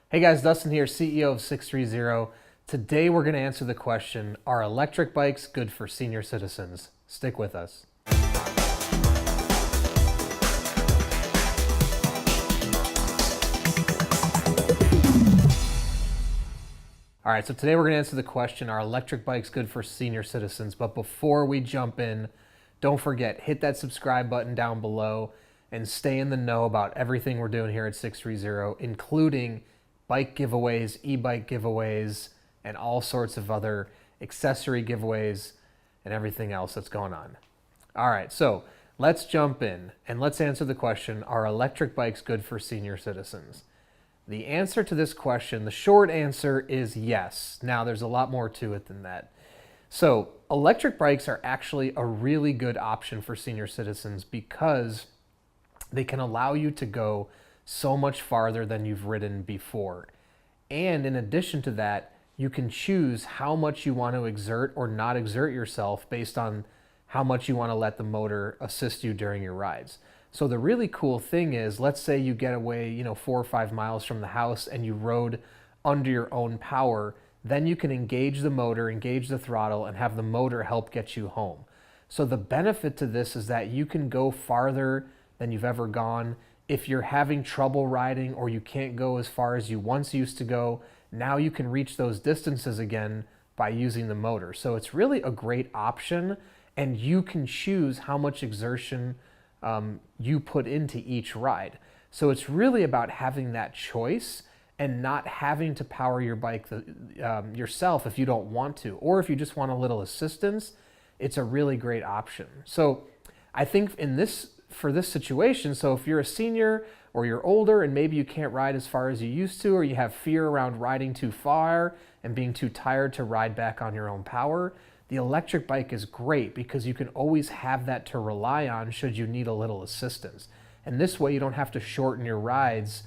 Hey guys, Dustin here, CEO of 630. Today we're going to answer the question, are electric bikes good for senior citizens? Stick with us. All right, so today we're going to answer the question, are electric bikes good for senior citizens? But before we jump in, don't forget, hit that subscribe button down below and stay in the know about everything we're doing here at 630, including bike giveaways, e-bike giveaways, and all sorts of other accessory giveaways and everything else that's going on. All right, so let's jump in and let's answer the question, are electric bikes good for senior citizens? The answer to this question, the short answer is yes. Now, there's a lot more to it than that. So, electric bikes are actually a really good option for senior citizens because they can allow you to go so much farther than you've ridden before. And in addition to that, you can choose how much you want to exert or not exert yourself based on how much you want to let the motor assist you during your rides. So the really cool thing is, let's say you get away, 4 or 5 miles from the house and you rode under your own power, then you can engage the motor, engage the throttle, and have the motor help get you home. So the benefit to this is that you can go farther than you've ever gone. If you're having trouble riding or you can't go as far as you once used to go, now you can reach those distances again by using the motor. So it's really a great option, and you can choose how much exertion you put into each ride. So it's really about having that choice and not having to power your bike yourself if you don't want to, or if you just want a little assistance, it's a really great option. So I think for this situation, so if you're a senior or you're older and maybe you can't ride as far as you used to, or you have fear around riding too far and being too tired to ride back on your own power, the electric bike is great because you can always have that to rely on should you need a little assistance. And this way you don't have to shorten your rides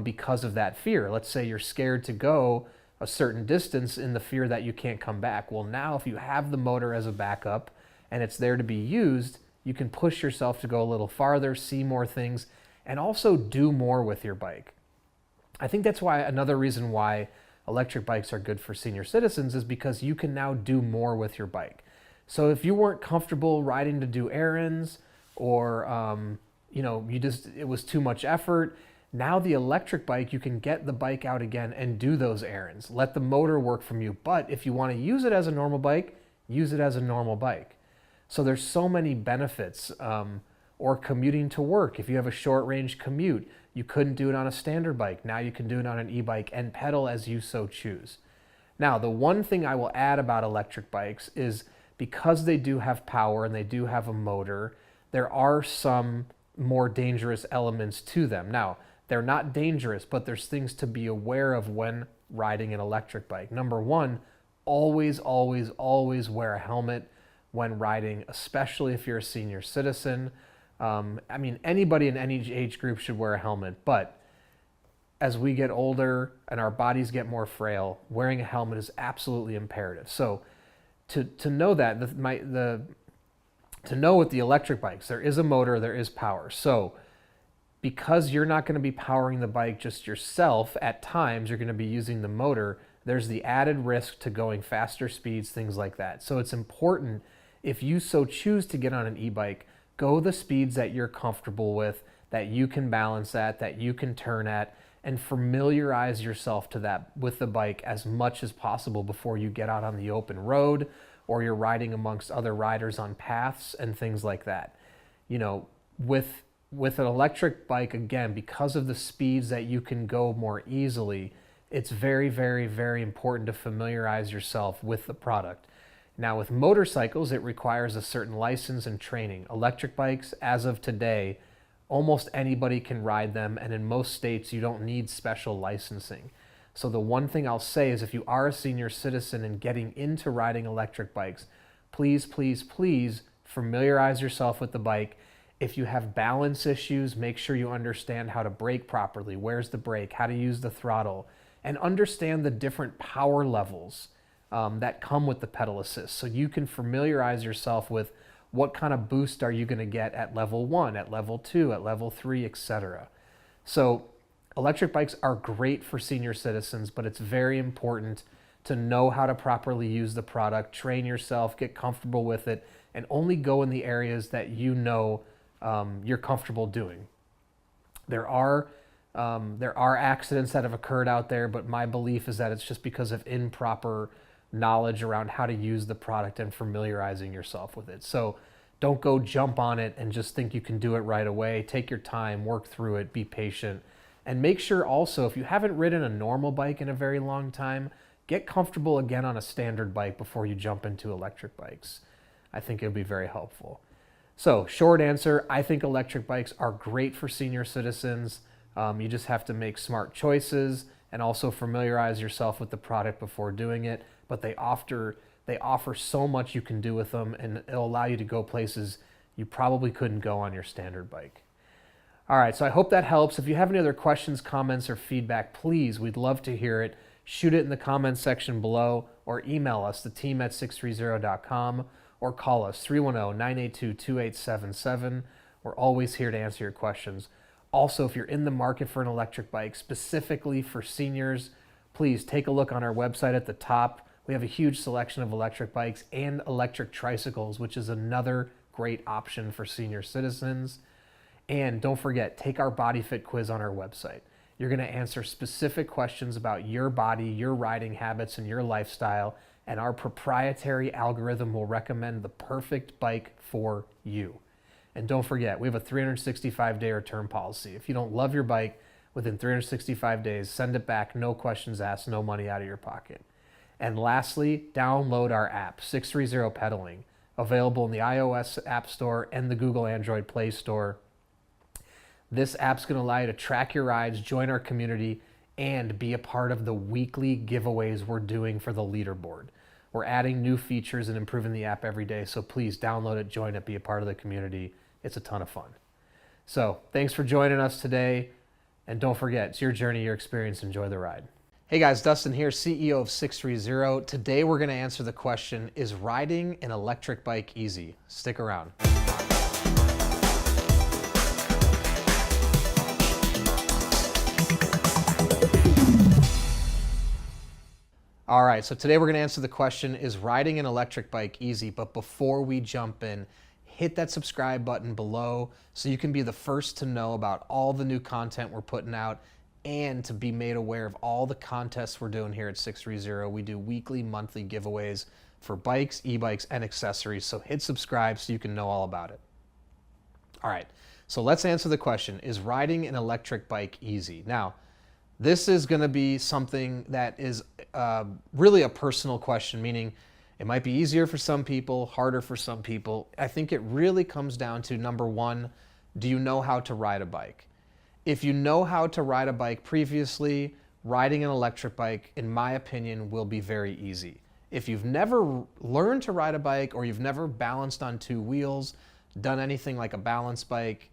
because of that fear. Let's say you're scared to go a certain distance in the fear that you can't come back. Well, now if you have the motor as a backup and it's there to be used, you can push yourself to go a little farther, see more things, and also do more with your bike. I think that's why another reason why electric bikes are good for senior citizens is because you can now do more with your bike. So if you weren't comfortable riding to do errands, or it was too much effort, now the electric bike, you can get the bike out again and do those errands. Let the motor work from you. But if you want to use it as a normal bike, use it as a normal bike. So there's so many benefits. Or commuting to work. If you have a short range commute, you couldn't do it on a standard bike. Now you can do it on an e-bike and pedal as you so choose. Now, the one thing I will add about electric bikes is because they do have power and they do have a motor, there are some more dangerous elements to them. Now, they're not dangerous, but there's things to be aware of when riding an electric bike. Number one, always, always, always wear a helmet when riding, especially if you're a senior citizen. Anybody in any age group should wear a helmet, but as we get older and our bodies get more frail, wearing a helmet is absolutely imperative. So to know that, to know with the electric bikes, there is a motor, there is power. So because you're not going to be powering the bike just yourself, at times you're going to be using the motor, there's the added risk to going faster speeds, things like that. So it's important, if you so choose to get on an e-bike, go the speeds that you're comfortable with, that you can balance at, that you can turn at, and familiarize yourself to that with the bike as much as possible before you get out on the open road or you're riding amongst other riders on paths and things like that. With an electric bike, again, because of the speeds that you can go more easily, it's very, very, very important to familiarize yourself with the product. Now, with motorcycles, it requires a certain license and training. Electric bikes, as of today, almost anybody can ride them, and in most states, you don't need special licensing. So the one thing I'll say is, if you are a senior citizen and getting into riding electric bikes, please, please, please familiarize yourself with the bike. If you have balance issues, make sure you understand how to brake properly. Where's the brake? How to use the throttle? And understand the different power levels that come with the pedal assist, so you can familiarize yourself with what kind of boost are you going to get at level 1, at level 2, at level 3, etc. So Electric bikes are great for senior citizens, but it's very important to know how to properly use the product, train yourself, get comfortable with it, and only go in the areas that you know you're comfortable doing. There are accidents that have occurred out there, but my belief is that it's just because of improper knowledge around how to use the product and familiarizing yourself with it. So don't go jump on it and just think you can do it right away. Take your time, work through it, be patient, and make sure also, if you haven't ridden a normal bike in a very long time, get comfortable again on a standard bike before you jump into electric bikes. I think it'll be very helpful. So, short answer, I think electric bikes are great for senior citizens. You just have to make smart choices and also familiarize yourself with the product before doing it. But they offer so much you can do with them, and it'll allow you to go places you probably couldn't go on your standard bike. All right, so I hope that helps. If you have any other questions, comments, or feedback, please, we'd love to hear it. Shoot it in the comments section below or email us, theteam@sixthreezero.com, or call us 310-982-2877. We're always here to answer your questions. Also, if you're in the market for an electric bike specifically for seniors, please take a look on our website at the top. We have a huge selection of electric bikes and electric tricycles, which is another great option for senior citizens. And don't forget, take our body fit quiz on our website. You're going to answer specific questions about your body, your riding habits, and your lifestyle, and our proprietary algorithm will recommend the perfect bike for you. And don't forget, we have a 365-day return policy. If you don't love your bike, within 365 days, send it back, no questions asked, no money out of your pocket. And lastly, download our app, 630 Pedaling, available in the iOS App Store and the Google Android Play Store. This app's going to allow you to track your rides, join our community, and be a part of the weekly giveaways we're doing for the leaderboard. We're adding new features and improving the app every day, so please download it, join it, be a part of the community. It's a ton of fun. So thanks for joining us today, and don't forget, it's your journey, your experience. Enjoy the ride. Hey guys, Dustin here, CEO of 630. Today we're going to answer the question, is riding an electric bike easy? Stick around. All right, so today we're going to answer the question, is riding an electric bike easy? But before we jump in, hit that subscribe button below so you can be the first to know about all the new content we're putting out and to be made aware of all the contests we're doing here at 630. We do weekly, monthly giveaways for bikes, e-bikes, and accessories. So hit subscribe so you can know all about it. All right, so let's answer the question, is riding an electric bike easy? Now, this is going to be something that is really a personal question, meaning it might be easier for some people, harder for some people. I think it really comes down to, number one, do you know how to ride a bike? If you know how to ride a bike previously, riding an electric bike, in my opinion, will be very easy. If you've never learned to ride a bike or you've never balanced on two wheels, done anything like a balance bike,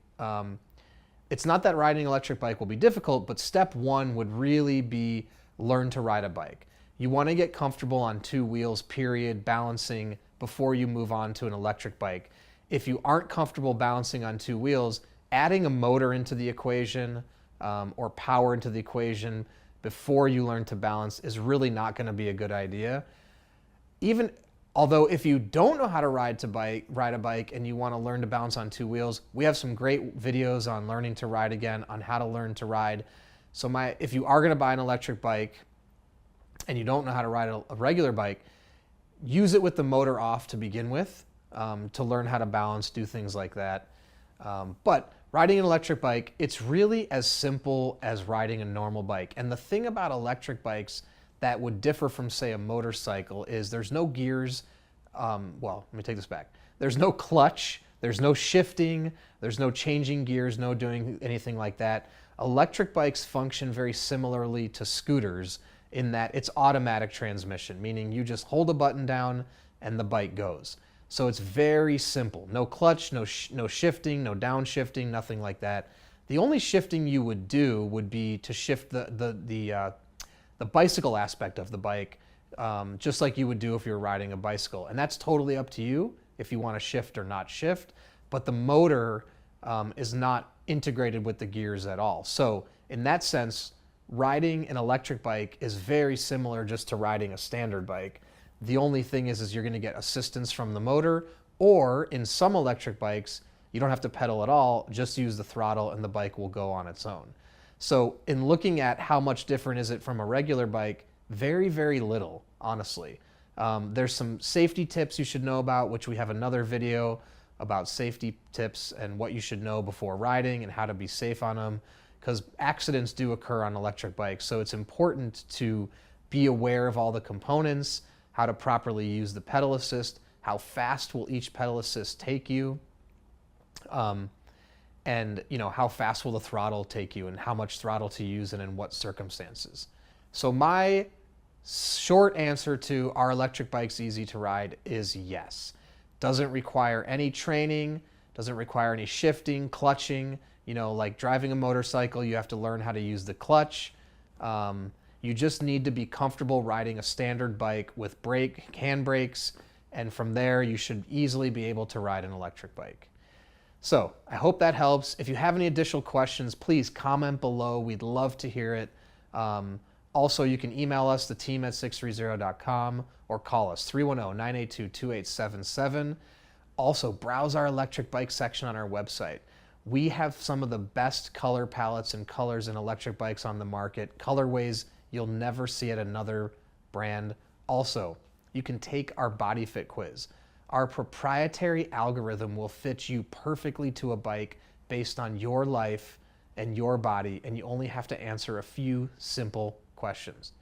it's not that riding an electric bike will be difficult, but step one would really be learn to ride a bike. You want to get comfortable on two wheels, period, balancing before you move on to an electric bike. If you aren't comfortable balancing on two wheels, adding a motor into the equation or power into the equation before you learn to balance is really not going to be a good idea. Although if you don't know how to ride a bike and you want to learn to balance on two wheels, we have some great videos on learning to ride again, on how to learn to ride. So if you are going to buy an electric bike and you don't know how to ride a regular bike, use it with the motor off to begin with to learn how to balance, do things like that. But riding an electric bike, it's really as simple as riding a normal bike. And the thing about electric bikes that would differ from, say, a motorcycle is there's no gears. Well, let me take this back. There's no clutch, there's no shifting, there's no changing gears, no doing anything like that. Electric bikes function very similarly to scooters in that it's automatic transmission, meaning you just hold a button down and the bike goes. So it's very simple. No clutch, no shifting, no downshifting, nothing like that. The only shifting you would do would be to shift the bicycle aspect of the bike, just like you would do if you were riding a bicycle. And that's totally up to you if you want to shift or not shift, but the motor is not integrated with the gears at all. So in that sense, riding an electric bike is very similar just to riding a standard bike. The only thing is you're going to get assistance from the motor, or in some electric bikes, you don't have to pedal at all, just use the throttle and the bike will go on its own. So in looking at how much different is it from a regular bike, very, very little, honestly. There's some safety tips you should know about, which we have another video about safety tips and what you should know before riding and how to be safe on them, because accidents do occur on electric bikes. So it's important to be aware of all the components, how to properly use the pedal assist, how fast will each pedal assist take you, and how fast will the throttle take you and how much throttle to use and in what circumstances. So my short answer to, are electric bikes easy to ride, is yes. Doesn't require any training, doesn't require any shifting, clutching. Like driving a motorcycle, you have to learn how to use the clutch. You just need to be comfortable riding a standard bike with hand brakes, and from there you should easily be able to ride an electric bike. So I hope that helps. If you have any additional questions, please comment below. We'd love to hear it. Also, you can email us, the team at sixthreezero.com, or call us 310-982-2877. Also, browse our electric bike section on our website. We have some of the best color palettes and colors in electric bikes on the market, colorways you'll never see at another brand. Also, you can take our body fit quiz. Our proprietary algorithm will fit you perfectly to a bike based on your life and your body, and you only have to answer a few simple questions.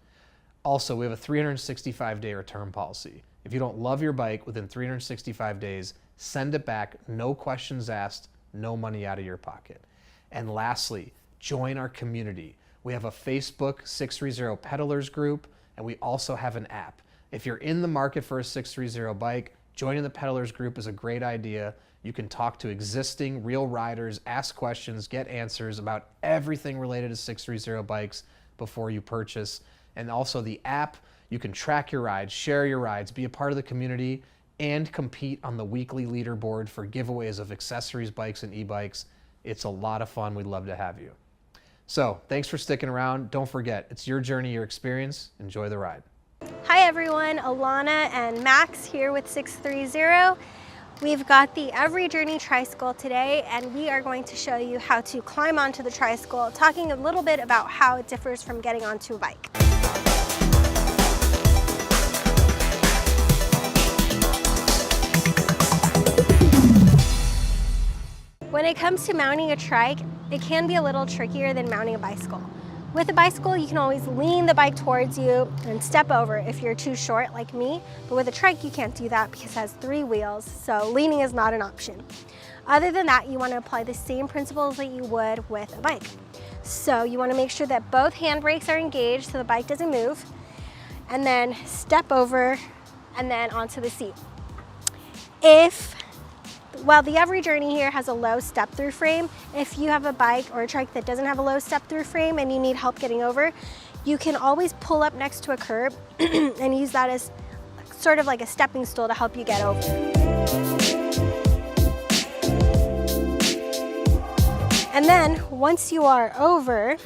Also, we have a 365-day return policy. If you don't love your bike within 365 days, send it back, no questions asked, no money out of your pocket. And lastly, join our community. We have a Facebook 630 Peddlers group, and we also have an app. If you're in the market for a 630 bike, joining the Peddlers group is a great idea. You can talk to existing real riders, ask questions, get answers about everything related to 630 bikes before you purchase. And also the app, you can track your rides, share your rides, be a part of the community, and compete on the weekly leaderboard for giveaways of accessories, bikes, and e-bikes. It's a lot of fun. We'd love to have you. So thanks for sticking around. Don't forget, it's your journey, your experience. Enjoy the ride. Hi everyone, Alana and Max here with 630. We've got the Every Journey tricycle today, and we are going to show you how to climb onto the tricycle, talking a little bit about how it differs from getting onto a bike. When it comes to mounting a trike, it can be a little trickier than mounting a bicycle. With a bicycle, you can always lean the bike towards you and step over if you're too short like me, but with a trike you can't do that because it has 3 wheels, so leaning is not an option. Other than that, you want to apply the same principles that you would with a bike. So you want to make sure that both handbrakes are engaged so the bike doesn't move, and then step over and then onto the seat. Well, the Every Journey here has a low step-through frame. If you have a bike or a trike that doesn't have a low step-through frame and you need help getting over, you can always pull up next to a curb and use that as sort of like a stepping stool to help you get over. And then once you are over,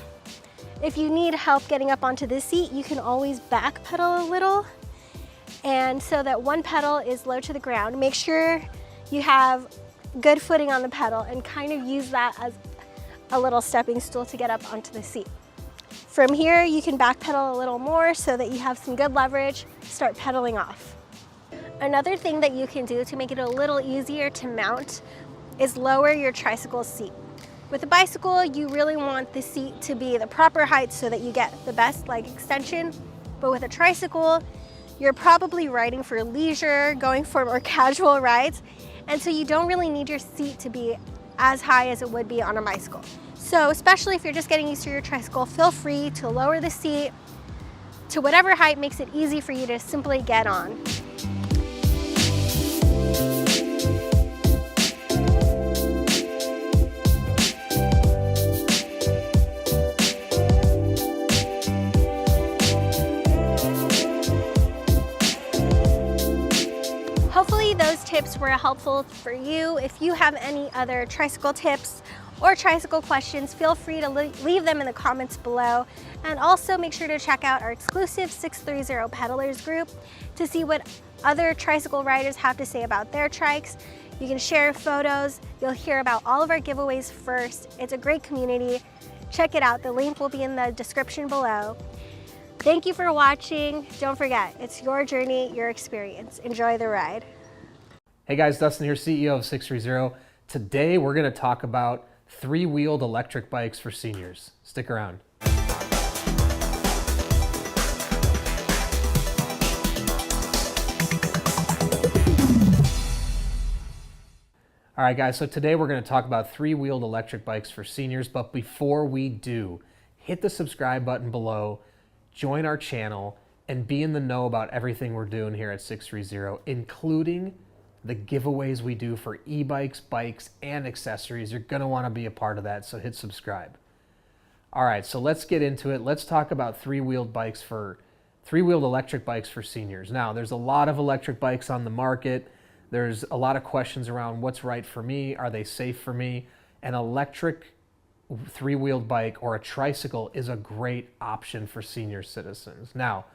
if you need help getting up onto the seat, you can always back pedal a little, and so that one pedal is low to the ground. Make sure you have good footing on the pedal and kind of use that as a little stepping stool to get up onto the seat. From here, you can back pedal a little more so that you have some good leverage, start pedaling off. Another thing that you can do to make it a little easier to mount is lower your tricycle seat. With a bicycle, you really want the seat to be the proper height so that you get the best leg extension, but with a tricycle, you're probably riding for leisure, going for more casual rides, and so you don't really need your seat to be as high as it would be on a bicycle. So especially if you're just getting used to your tricycle, feel free to lower the seat to whatever height makes it easy for you to simply get on. Hopefully those tips were helpful for you. If you have any other tricycle tips or more tricycle questions, feel free to leave them in the comments below. And also make sure to check out our exclusive 630 Peddlers group to see what other tricycle riders have to say about their trikes. You can share photos. You'll hear about all of our giveaways first. It's a great community. Check it out. The link will be in the description below. Thank you for watching. Don't forget, it's your journey, your experience. Enjoy the ride. Hey guys, Dustin here, CEO of 630. Today we're going to talk about three-wheeled electric bikes for seniors. Stick around. All right guys, so today we're going to talk about three-wheeled electric bikes for seniors, but before we do, hit the subscribe button below, join our channel, and be in the know about everything we're doing here at 630, including the giveaways we do for e-bikes, bikes, and accessories. You're going to want to be a part of that, so hit subscribe. All right, so let's get into it. Let's talk about three-wheeled electric bikes for seniors. Now, there's a lot of electric bikes on the market. There's a lot of questions around what's right for me, are they safe for me? An electric three-wheeled bike or a tricycle is a great option for senior citizens. Now,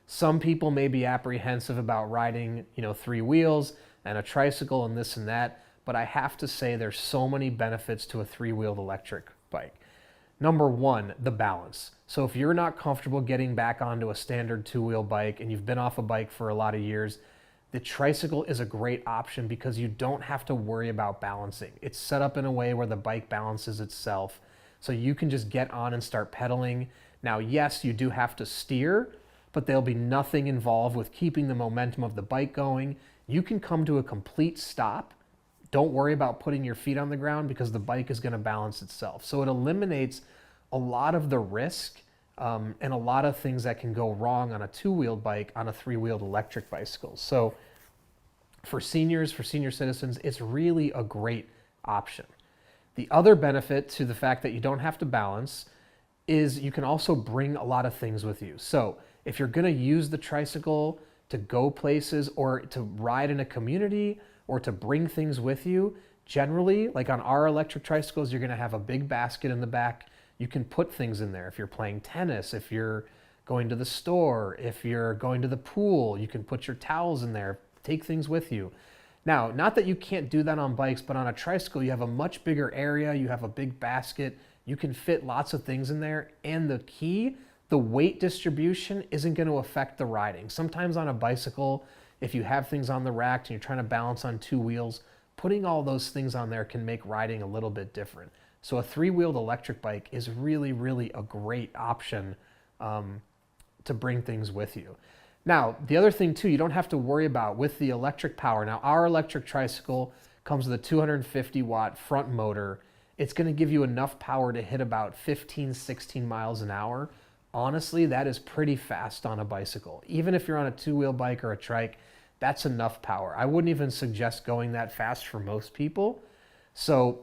some people may be apprehensive about riding, three wheels and a tricycle and this and that, but I have to say there's so many benefits to a three-wheeled electric bike. Number one, the balance. So if you're not comfortable getting back onto a standard two-wheel bike and you've been off a bike for a lot of years, the tricycle is a great option because you don't have to worry about balancing. It's set up in a way where the bike balances itself, so you can just get on and start pedaling. Now, yes, you do have to steer, but there'll be nothing involved with keeping the momentum of the bike going. You can come to a complete stop. Don't worry about putting your feet on the ground because the bike is going to balance itself. So it eliminates a lot of the risk and a lot of things that can go wrong on a two-wheeled bike on a three-wheeled electric bicycle. So for senior citizens, it's really a great option. The other benefit to the fact that you don't have to balance is you can also bring a lot of things with you. So if you're going to use the tricycle to go places or to ride in a community or to bring things with you, generally, like on our electric tricycles, you're going to have a big basket in the back. You can put things in there. If you're playing tennis, if you're going to the store, if you're going to the pool, you can put your towels in there, take things with you. Now, not that you can't do that on bikes, but on a tricycle, you have a much bigger area, you have a big basket, you can fit lots of things in there, and the key, the weight distribution isn't going to affect the riding. Sometimes on a bicycle, if you have things on the rack and you're trying to balance on two wheels, putting all those things on there can make riding a little bit different. So a three-wheeled electric bike is really, really a great option to bring things with you. Now, the other thing too, you don't have to worry about with the electric power. Now, our electric tricycle comes with a 250 watt front motor. It's going to give you enough power to hit about 15, 16 miles an hour. Honestly, that is pretty fast on a bicycle. Even if you're on a two-wheel bike or a trike, that's enough power. I wouldn't even suggest going that fast for most people. So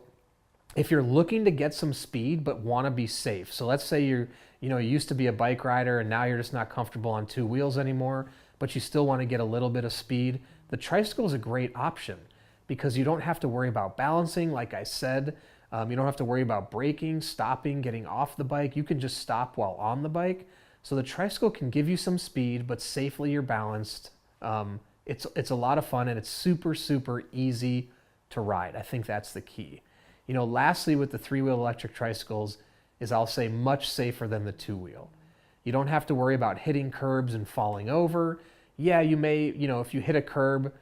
if you're looking to get some speed but want to be safe, so let's say you used to be a bike rider and now you're just not comfortable on two wheels anymore, but you still want to get a little bit of speed, the tricycle is a great option because you don't have to worry about balancing, like I said. You don't have to worry about braking, stopping, getting off the bike. You can just stop while on the bike. So the tricycle can give you some speed, but safely you're balanced. It's a lot of fun and it's super, super easy to ride. I think that's the key. Lastly, with the three-wheel electric tricycles is I'll say much safer than the two-wheel. You don't have to worry about hitting curbs and falling over. Yeah, you may, if you hit a curb,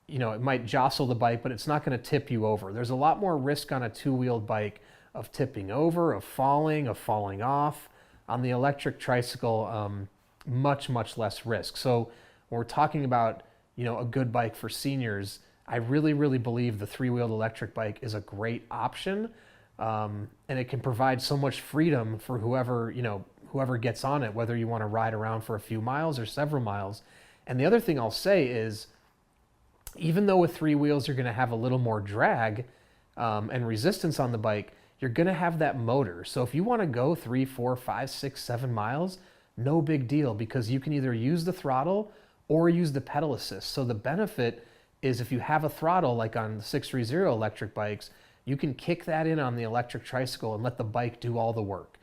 it might jostle the bike, but it's not going to tip you over. There's a lot more risk on a two-wheeled bike of tipping over, of falling off. On the electric tricycle, much, much less risk. So when we're talking about, a good bike for seniors, I really, really believe the three-wheeled electric bike is a great option, and it can provide so much freedom for whoever gets on it, whether you want to ride around for a few miles or several miles. And the other thing I'll say is, even though with three wheels you're going to have a little more drag and resistance on the bike, you're going to have that motor. So if you want to go 3, 4, 5, 6, 7 miles, no big deal, because you can either use the throttle or use the pedal assist. So the benefit is if you have a throttle like on the 630 electric bikes, you can kick that in on the electric tricycle and let the bike do all the work.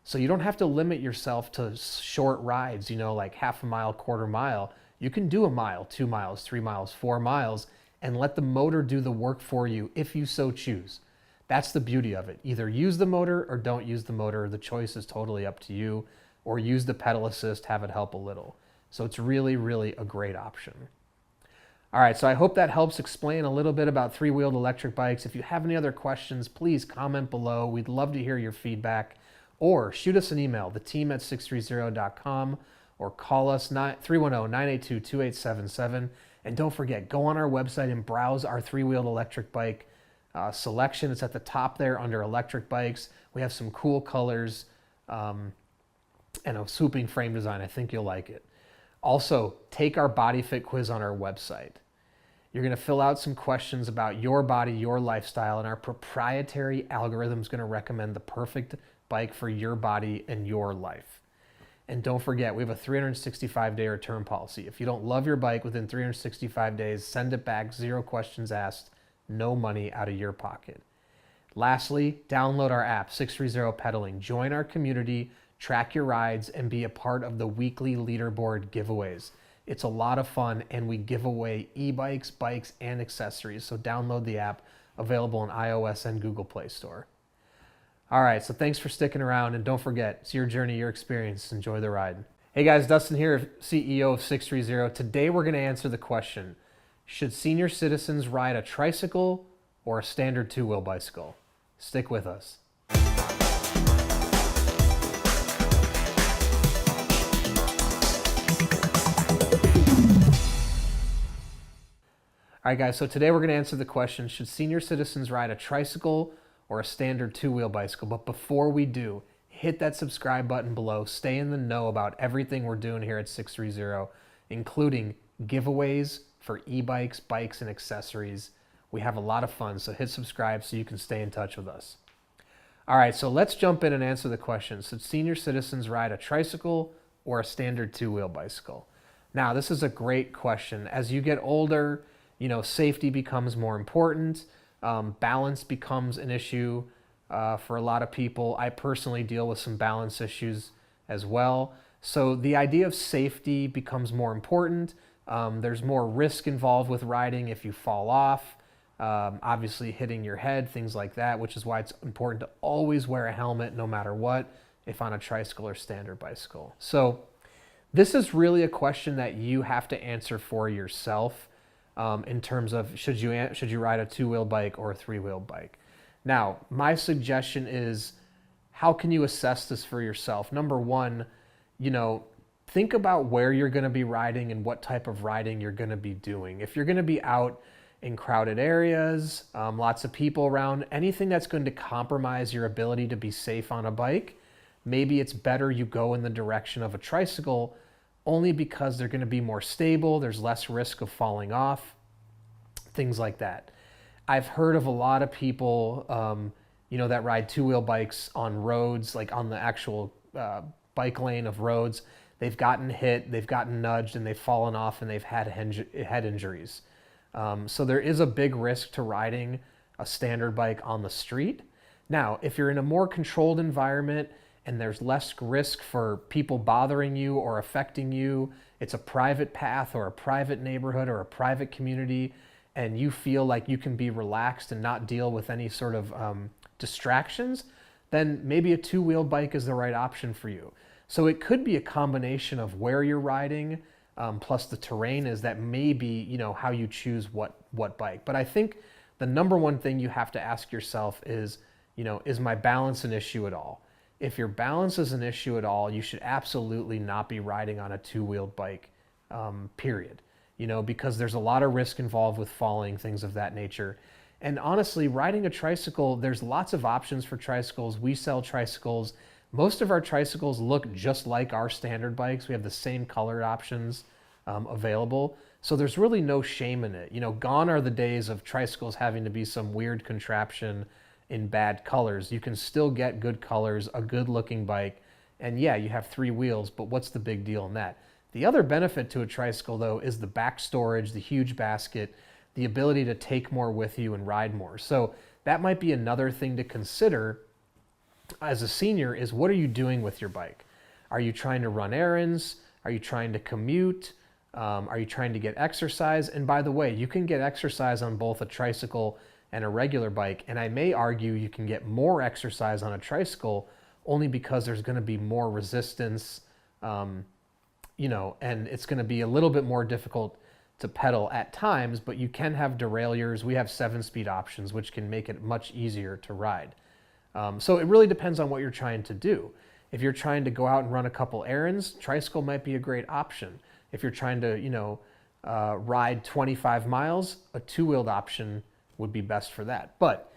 So you don't have to limit yourself to short rides, like half a mile, quarter mile. You can do a mile, 2 miles, 3 miles, 4 miles, and let the motor do the work for you if you so choose. That's the beauty of it. Either use the motor or don't use the motor. The choice is totally up to you. Or use the pedal assist, have it help a little. So it's really, really a great option. All right, so I hope that helps explain a little bit about three-wheeled electric bikes. If you have any other questions, please comment below. We'd love to hear your feedback. Or shoot us an email, theteam@sixthreezero.com, or call us 310-982-2877. And don't forget, go on our website and browse our three-wheeled electric bike selection. It's at the top there under electric bikes. We have some cool colors and a swooping frame design. I think you'll like it. Also, take our body fit quiz on our website. You're going to fill out some questions about your body, your lifestyle, and our proprietary algorithm is going to recommend the perfect bike for your body and your life. And don't forget, we have a 365-day return policy. If you don't love your bike within 365 days, send it back, 0 questions asked, no money out of your pocket. Lastly, download our app, 630 Pedaling. Join our community, track your rides, and be a part of the weekly leaderboard giveaways. It's a lot of fun, and we give away e-bikes, bikes, and accessories. So download the app, available on iOS and Google Play Store. All right, so thanks for sticking around, and don't forget, it's your journey, your experience. Enjoy the ride. Hey guys, Dustin here, CEO of 630. Today we're going to answer the question, should senior citizens ride a tricycle or a standard two-wheel bicycle? Stick with us. All right, guys, so today we're going to answer the question, should senior citizens ride a tricycle or a standard two-wheel bicycle? But before we do, hit that subscribe button below. Stay in the know about everything we're doing here at 630, including giveaways for e-bikes, bikes, and accessories. We have a lot of fun, so hit subscribe so you can stay in touch with us. All right, so let's jump in and answer the question. Should senior citizens ride a tricycle or a standard two-wheel bicycle? Now, this is a great question. As you get older, safety becomes more important. Balance becomes an issue for a lot of people. I personally deal with some balance issues as well. So the idea of safety becomes more important. There's more risk involved with riding if you fall off, obviously hitting your head, things like that, which is why it's important to always wear a helmet no matter what, if on a tricycle or standard bicycle. So this is really a question that you have to answer for yourself. In terms of should you ride a two-wheel bike or a three-wheel bike. Now, my suggestion is, how can you assess this for yourself? Number one, think about where you're going to be riding and what type of riding you're going to be doing. If you're going to be out in crowded areas, lots of people around, anything that's going to compromise your ability to be safe on a bike, maybe it's better you go in the direction of a tricycle, only because they're going to be more stable, there's less risk of falling off, things like that. I've heard of a lot of people, that ride two-wheel bikes on roads, like on the actual bike lane of roads. They've gotten hit, they've gotten nudged, and they've fallen off, and they've had head injuries. So there is a big risk to riding a standard bike on the street. Now, if you're in a more controlled environment, and there's less risk for people bothering you or affecting you, it's a private path or a private neighborhood or a private community, and you feel like you can be relaxed and not deal with any sort of distractions, then maybe a two-wheel bike is the right option for you. So it could be a combination of where you're riding, plus the terrain is that maybe, how you choose what bike. But I think the number one thing you have to ask yourself is, is my balance an issue at all? If your balance is an issue at all, you should absolutely not be riding on a two-wheeled bike, period. Because there's a lot of risk involved with falling, things of that nature. And honestly, riding a tricycle, there's lots of options for tricycles. We sell tricycles. Most of our tricycles look just like our standard bikes. We have the same color options available. So there's really no shame in it. Gone are the days of tricycles having to be some weird contraption in bad colors. You can still get good colors, a good looking bike, and yeah, you have 3 wheels, but what's the big deal in that? The other benefit to a tricycle though is the back storage, the huge basket, the ability to take more with you and ride more. So that might be another thing to consider as a senior is what are you doing with your bike? Are you trying to run errands? Are you trying to commute? Are you trying to get exercise? And by the way, you can get exercise on both a tricycle and a regular bike. And I may argue you can get more exercise on a tricycle only because there's going to be more resistance, and it's going to be a little bit more difficult to pedal at times, but you can have derailleurs. We have 7-speed options, which can make it much easier to ride. So it really depends on what you're trying to do. If you're trying to go out and run a couple errands, tricycle might be a great option. If you're trying to, ride 25 miles, a 2-wheeled option would be best for that. But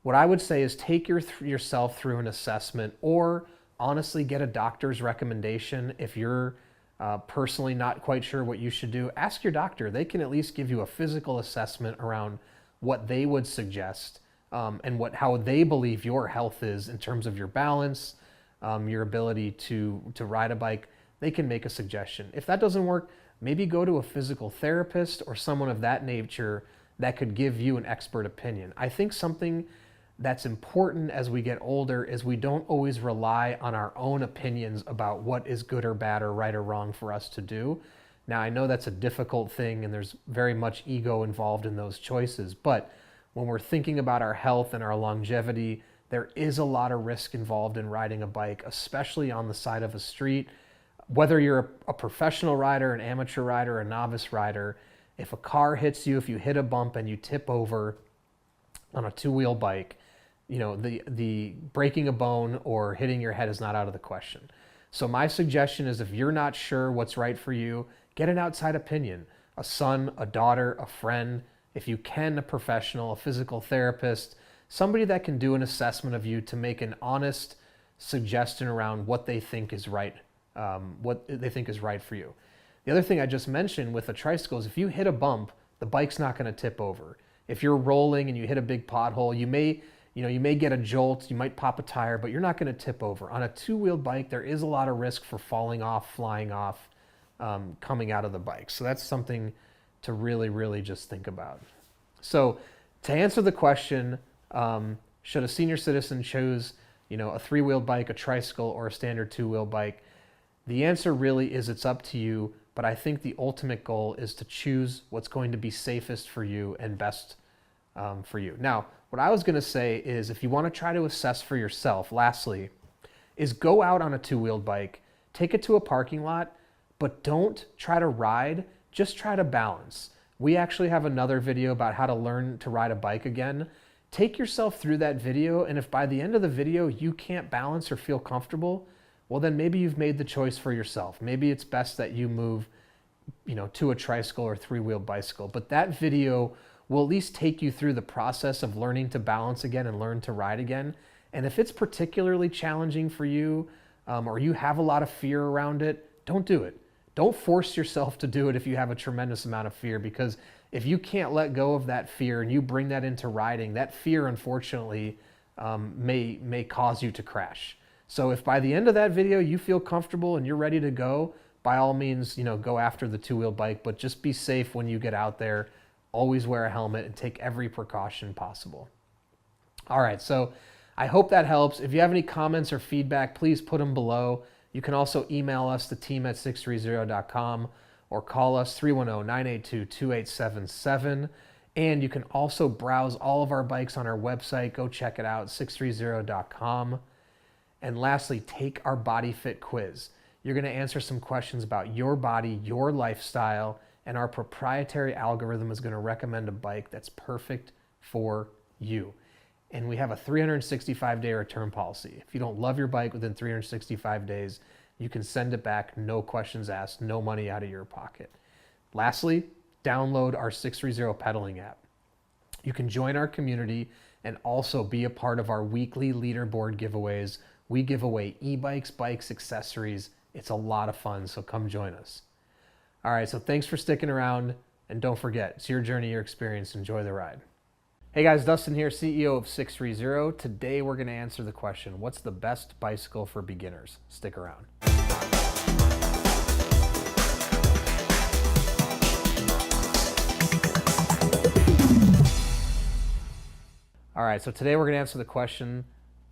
what I would say is take yourself through an assessment, or honestly get a doctor's recommendation. If you're personally not quite sure what you should do, ask your doctor. They can at least give you a physical assessment around what they would suggest, and how they believe your health is in terms of your balance, your ability to ride a bike. They can make a suggestion. If that doesn't work, maybe go to a physical therapist or someone of that nature that could give you an expert opinion. I think something that's important as we get older is we don't always rely on our own opinions about what is good or bad or right or wrong for us to do. Now, I know that's a difficult thing and there's very much ego involved in those choices, but when we're thinking about our health and our longevity, there is a lot of risk involved in riding a bike, especially on the side of a street. Whether you're a professional rider, an amateur rider, a novice rider, if a car hits you, if you hit a bump and you tip over on a 2-wheel bike, the breaking a bone or hitting your head is not out of the question. So my suggestion is, if you're not sure what's right for you, get an outside opinion. A son, a daughter, a friend, if you can, a professional, a physical therapist, somebody that can do an assessment of you to make an honest suggestion around what they think is right, for you. The other thing I just mentioned with a tricycle is if you hit a bump, the bike's not going to tip over. If you're rolling and you hit a big pothole, you may get a jolt, you might pop a tire, but you're not going to tip over. On a 2-wheeled bike, there is a lot of risk for falling off, flying off, coming out of the bike. So that's something to really, really just think about. So to answer the question, should a senior citizen choose, a 3-wheeled bike, a tricycle, or a standard 2-wheel bike? The answer really is it's up to you, but I think the ultimate goal is to choose what's going to be safest for you and best for you. Now, what I was going to say is, if you want to try to assess for yourself, lastly, is go out on a 2-wheeled bike, take it to a parking lot, but don't try to ride, just try to balance. We actually have another video about how to learn to ride a bike again. Take yourself through that video, and if by the end of the video you can't balance or feel comfortable, well, then maybe you've made the choice for yourself. Maybe it's best that you move, to a tricycle or 3-wheel bicycle. But that video will at least take you through the process of learning to balance again and learn to ride again. And if it's particularly challenging for you, or you have a lot of fear around it, don't do it. Don't force yourself to do it if you have a tremendous amount of fear, because if you can't let go of that fear and you bring that into riding, that fear, unfortunately, may cause you to crash. So if by the end of that video you feel comfortable and you're ready to go, by all means, go after the 2-wheel bike, but just be safe when you get out there. Always wear a helmet and take every precaution possible. All right, so I hope that helps. If you have any comments or feedback, please put them below. You can also email us, the team at sixthreezero.com, or call us 310-982-2877. And you can also browse all of our bikes on our website. Go check it out, sixthreezero.com. And lastly, take our Body Fit quiz. You're going to answer some questions about your body, your lifestyle, and our proprietary algorithm is going to recommend a bike that's perfect for you. And we have a 365-day return policy. If you don't love your bike within 365 days, you can send it back, no questions asked, no money out of your pocket. Lastly, download our 630 pedaling app. You can join our community and also be a part of our weekly leaderboard giveaways. We give away e-bikes, bikes, accessories. It's a lot of fun, so come join us. All right, so thanks for sticking around, and don't forget, it's your journey, your experience. Enjoy the ride. Hey guys, Dustin here, CEO of 630. Today we're going to answer the question, what's the best bicycle for beginners? Stick around. All right, so today we're going to answer the question,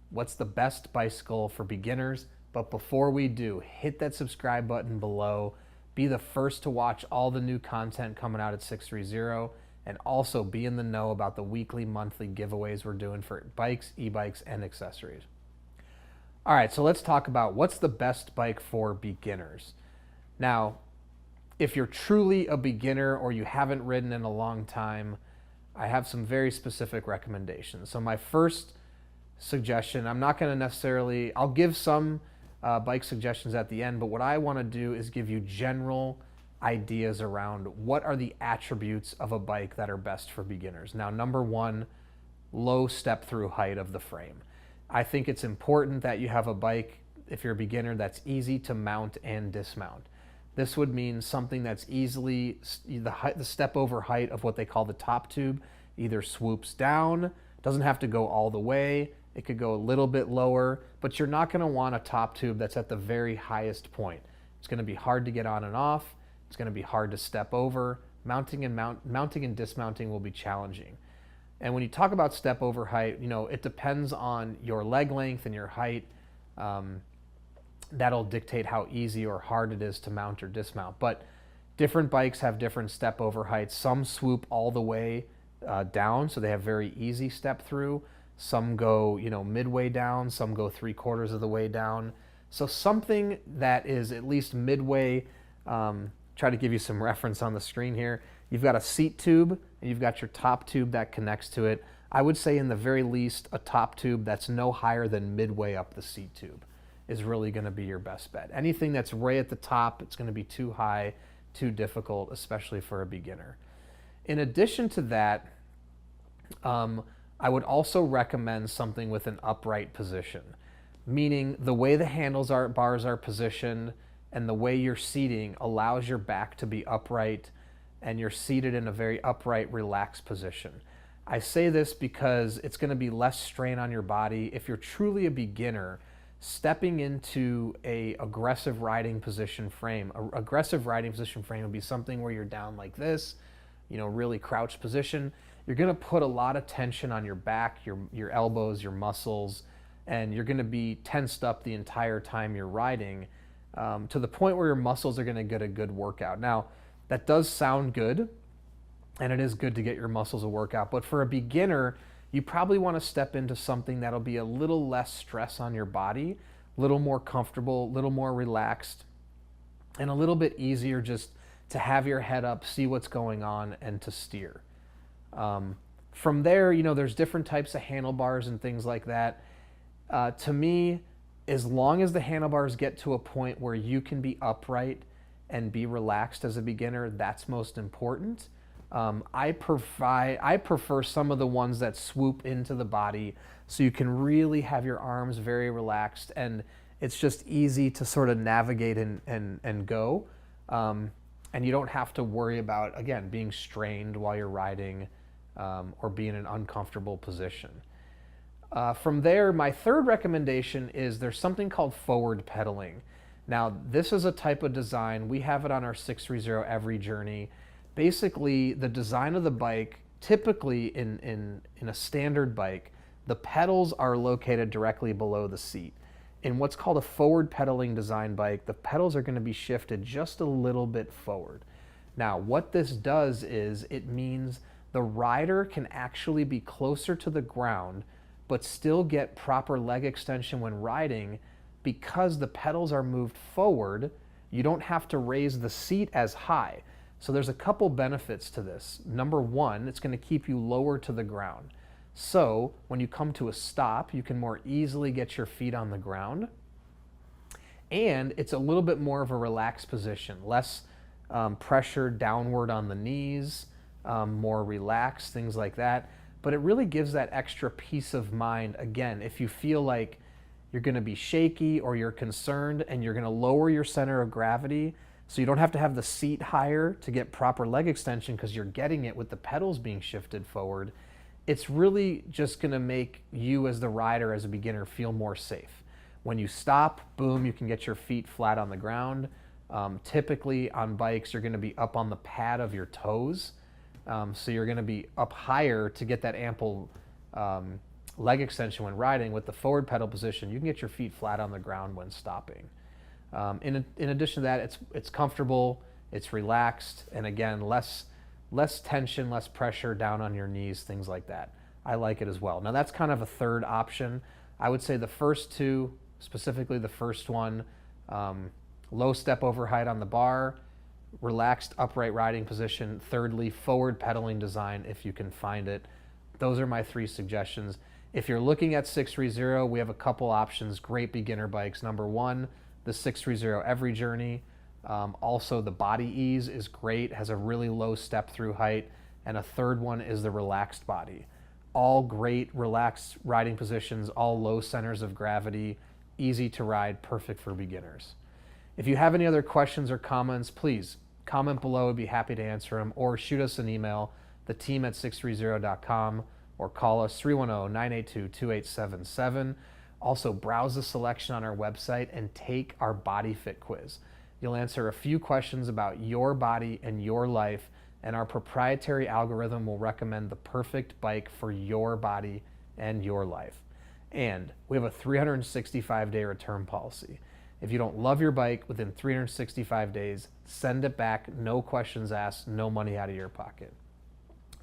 what's the best bicycle for beginners? But before we do, hit that subscribe button below. Be the first to watch all the new content coming out at 630, and also be in the know about the weekly, monthly giveaways we're doing for bikes, e-bikes, and accessories. All right, so let's talk about what's the best bike for beginners. Now, if you're truly a beginner or you haven't ridden in a long time, I have some very specific recommendations. So my first suggestion, I'm not going to necessarily, I'll give some bike suggestions at the end, but what I want to do is give you general ideas around what are the attributes of a bike that are best for beginners. Now, number one, low step through height of the frame. I think it's important that you have a bike, if you're a beginner, that's easy to mount and dismount. This would mean something that's easily, the step over height of what they call the top tube either swoops down, doesn't have to go all the way, it could go a little bit lower, but you're not going to want a top tube that's at the very highest point. It's going to be hard to get on and off, it's going to be hard to step over, mounting and dismounting will be challenging. And when you talk about step over height, it depends on your leg length and your height. That'll dictate how easy or hard it is to mount or dismount. But different bikes have different step over heights. Some swoop all the way down, so they have very easy step through. Some go, midway down. Some go 3/4 of the way down. So something that is at least midway. Try to give you some reference on the screen here. You've got a seat tube and you've got your top tube that connects to it. I would say in the very least a top tube that's no higher than midway up the seat tube is really going to be your best bet. Anything that's right at the top, it's going to be too high, too difficult, especially for a beginner. In addition to that, I would also recommend something with an upright position, meaning the way the bars are positioned and the way you're seating allows your back to be upright and you're seated in a very upright, relaxed position. I say this because it's going to be less strain on your body. If you're truly a beginner, stepping into a aggressive riding position frame would be something where you're down like this, really crouched position. You're going to put a lot of tension on your back, your elbows, your muscles, and you're going to be tensed up the entire time you're riding, to the point where your muscles are going to get a good workout. Now, that does sound good, and it is good to get your muscles a workout, but for a beginner, you probably want to step into something that'll be a little less stress on your body, a little more comfortable, a little more relaxed, and a little bit easier just to have your head up, see what's going on, and to steer. From there, there's different types of handlebars and things like that. To me, as long as the handlebars get to a point where you can be upright and be relaxed as a beginner, that's most important. I prefer some of the ones that swoop into the body so you can really have your arms very relaxed and it's just easy to sort of navigate and go. And you don't have to worry about, again, being strained while you're riding or being in an uncomfortable position. From there, my third recommendation is there's something called forward pedaling. Now, this is a type of design. We have it on our 630 Every Journey. Basically, the design of the bike, typically in a standard bike, the pedals are located directly below the seat. In what's called a forward pedaling design bike, the pedals are going to be shifted just a little bit forward. Now, what this does is it means the rider can actually be closer to the ground but still get proper leg extension when riding. Because the pedals are moved forward, you don't have to raise the seat as high. So there's a couple benefits to this. Number one, it's going to keep you lower to the ground. So when you come to a stop, you can more easily get your feet on the ground. And it's a little bit more of a relaxed position, less pressure downward on the knees, more relaxed, things like that. But it really gives that extra peace of mind. Again, if you feel like you're going to be shaky or you're concerned, and you're going to lower your center of gravity so you don't have to have the seat higher to get proper leg extension because you're getting it with the pedals being shifted forward, it's really just going to make you as the rider, as a beginner, feel more safe. When you stop, boom, you can get your feet flat on the ground. Typically on bikes, you're going to be up on the pad of your toes. So you're going to be up higher to get that ample leg extension when riding, with the forward pedal position, you can get your feet flat on the ground when stopping. In addition to that, it's comfortable, it's relaxed, and again, less tension, less pressure down on your knees, things like that. I like it as well. Now that's kind of a third option. I would say the first two, specifically the first one, low step over height on the bar, relaxed upright riding position, thirdly, forward pedaling design if you can find it. Those are my 3 suggestions. If you're looking at 630, we have a couple options, great beginner bikes. Number 1, the 630 Every Journey. Also, the Body Ease is great, has a really low step through height. And a third one is the Relaxed Body. All great relaxed riding positions, all low centers of gravity, easy to ride, perfect for beginners. If you have any other questions or comments, please comment below. I'd be happy to answer them, or shoot us an email, theteam@sixthreezero.com, or call us 310-982-2877. Also, browse the selection on our website and take our body fit quiz. You'll answer a few questions about your body and your life, and our proprietary algorithm will recommend the perfect bike for your body and your life. And we have a 365-day return policy. If you don't love your bike within 365 days, send it back, no questions asked, no money out of your pocket.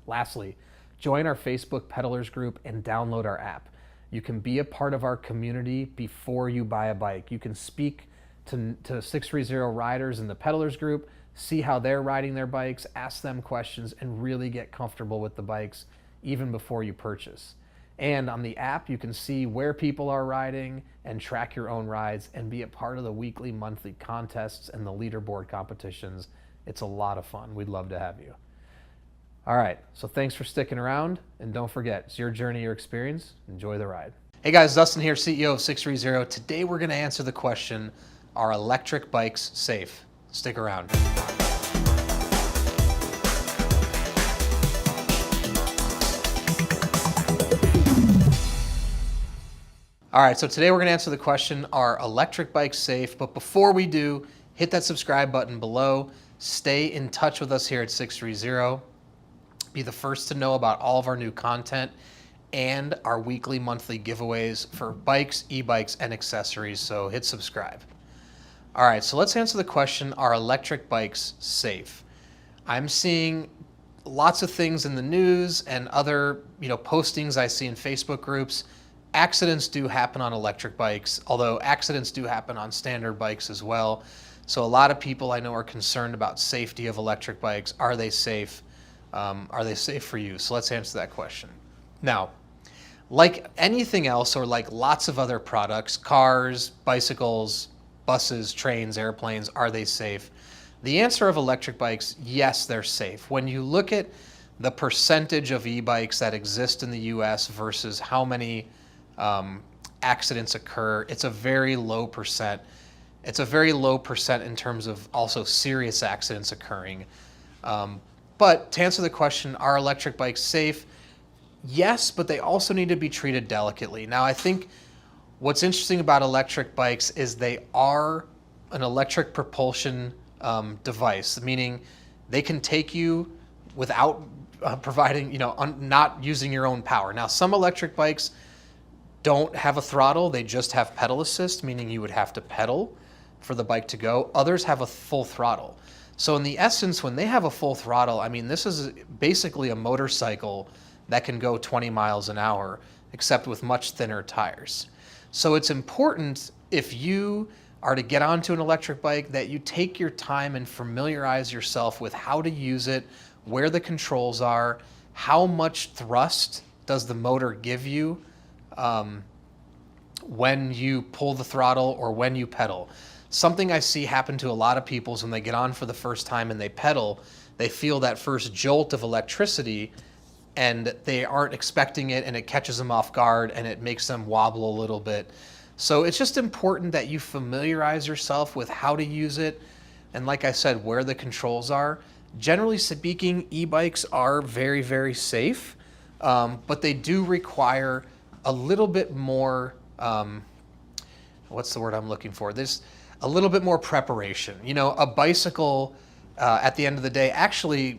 Lastly, join our Facebook Pedalers group and download our app. You can be a part of our community before you buy a bike. You can speak to 630 riders in the Pedalers group, see how they're riding their bikes, ask them questions, and really get comfortable with the bikes even before you purchase. And on the app, you can see where people are riding and track your own rides and be a part of the weekly, monthly contests and the leaderboard competitions. It's a lot of fun. We'd love to have you. All right, so thanks for sticking around, and don't forget, it's your journey, your experience. Enjoy the ride. Hey guys, Dustin here, CEO of 630. Today we're gonna answer the question, are electric bikes safe? Stick around. All right, so today we're gonna answer the question, are electric bikes safe? But before we do, hit that subscribe button below. Stay in touch with us here at 630. Be the first to know about all of our new content and our weekly, monthly giveaways for bikes, e-bikes, and accessories, so hit subscribe. All right, so let's answer the question, are electric bikes safe? I'm seeing lots of things in the news and other postings I see in Facebook groups. Accidents do happen on electric bikes, although accidents do happen on standard bikes as well. So a lot of people I know are concerned about safety of electric bikes. Are they safe? Are they safe for you? So let's answer that question. Now, like anything else, or like lots of other products, cars, bicycles, buses, trains, airplanes, are they safe? The answer of electric bikes, yes, they're safe. When you look at the percentage of e-bikes that exist in the US versus how many accidents occur, it's a very low percent. It's a very low percent in terms of also serious accidents occurring. But to answer the question, are electric bikes safe? Yes, but they also need to be treated delicately. Now, I think what's interesting about electric bikes is they are an electric propulsion device, meaning they can take you without providing, not using your own power. Now, some electric bikes don't have a throttle, they just have pedal assist, meaning you would have to pedal for the bike to go. Others have a full throttle. So in the essence, when they have a full throttle, I mean, this is basically a motorcycle that can go 20 miles an hour, except with much thinner tires. So it's important, if you are to get onto an electric bike, that you take your time and familiarize yourself with how to use it, where the controls are, how much thrust does the motor give you when you pull the throttle or when you pedal. Something I see happen to a lot of people is when they get on for the first time and they pedal, they feel that first jolt of electricity and they aren't expecting it, and it catches them off guard and it makes them wobble a little bit. So it's just important that you familiarize yourself with how to use it, and like I said, where the controls are. Generally speaking, e-bikes are very, very safe, but they do require a little bit more, what's the word I'm looking for? There's a little bit more preparation. A bicycle, at the end of the day, actually,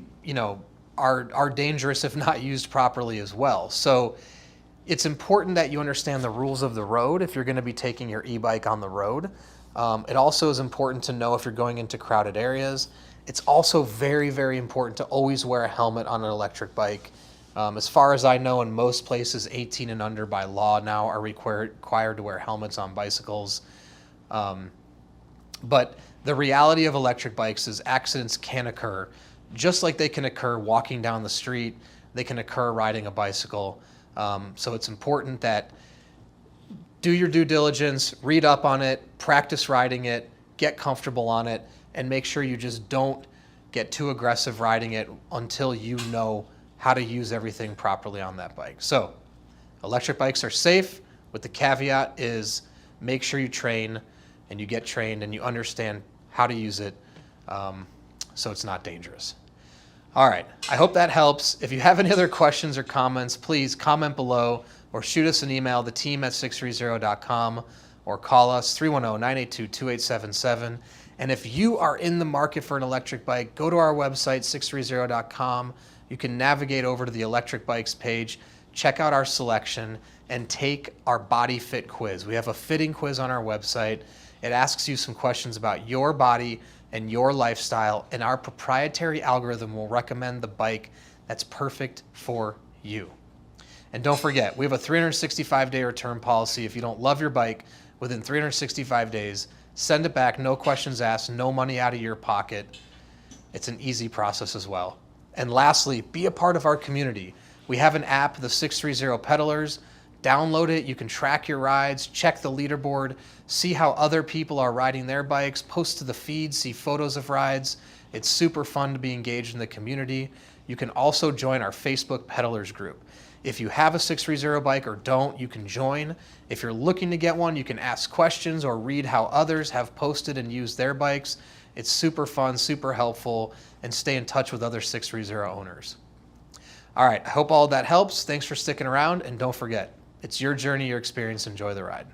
are dangerous if not used properly as well. So It's important that you understand the rules of the road if you're going to be taking your e-bike on the road. It also is important to know if you're going into crowded areas. It's also very, very important to always wear a helmet on an electric bike. As far as I know, in most places, 18 and under by law now are required to wear helmets on bicycles. But the reality of electric bikes is accidents can occur, just like they can occur walking down the street, they can occur riding a bicycle. So it's important that do your due diligence, read up on it, practice riding it, get comfortable on it, and make sure you just don't get too aggressive riding it until you know how to use everything properly on that bike. So electric bikes are safe, but the caveat is make sure you train and you get trained and you understand how to use it so it's not dangerous. All right, I hope that helps. If you have any other questions or comments, please comment below or shoot us an email, theteam@sixthreezero.com, or call us 310-982-2877. And if you are in the market for an electric bike, go to our website, sixthreezero.com. You can navigate over to the electric bikes page, check out our selection, and take our body fit quiz. We have a fitting quiz on our website. It asks you some questions about your body and your lifestyle, and our proprietary algorithm will recommend the bike that's perfect for you. And don't forget, we have a 365-day return policy. If you don't love your bike within 365 days, send it back, no questions asked, no money out of your pocket. It's an easy process as well. And lastly, be a part of our community. We have an app, the 630 Pedalers. Download it, you can track your rides, check the leaderboard, see how other people are riding their bikes, post to the feed, see photos of rides. It's super fun to be engaged in the community. You can also join our Facebook Pedalers group. If you have a 630 bike or don't, you can join. If you're looking to get one, you can ask questions or read how others have posted and used their bikes. It's super fun, super helpful, and stay in touch with other 630 owners. All right, I hope all that helps. Thanks for sticking around, and don't forget, it's your journey, your experience. Enjoy the ride.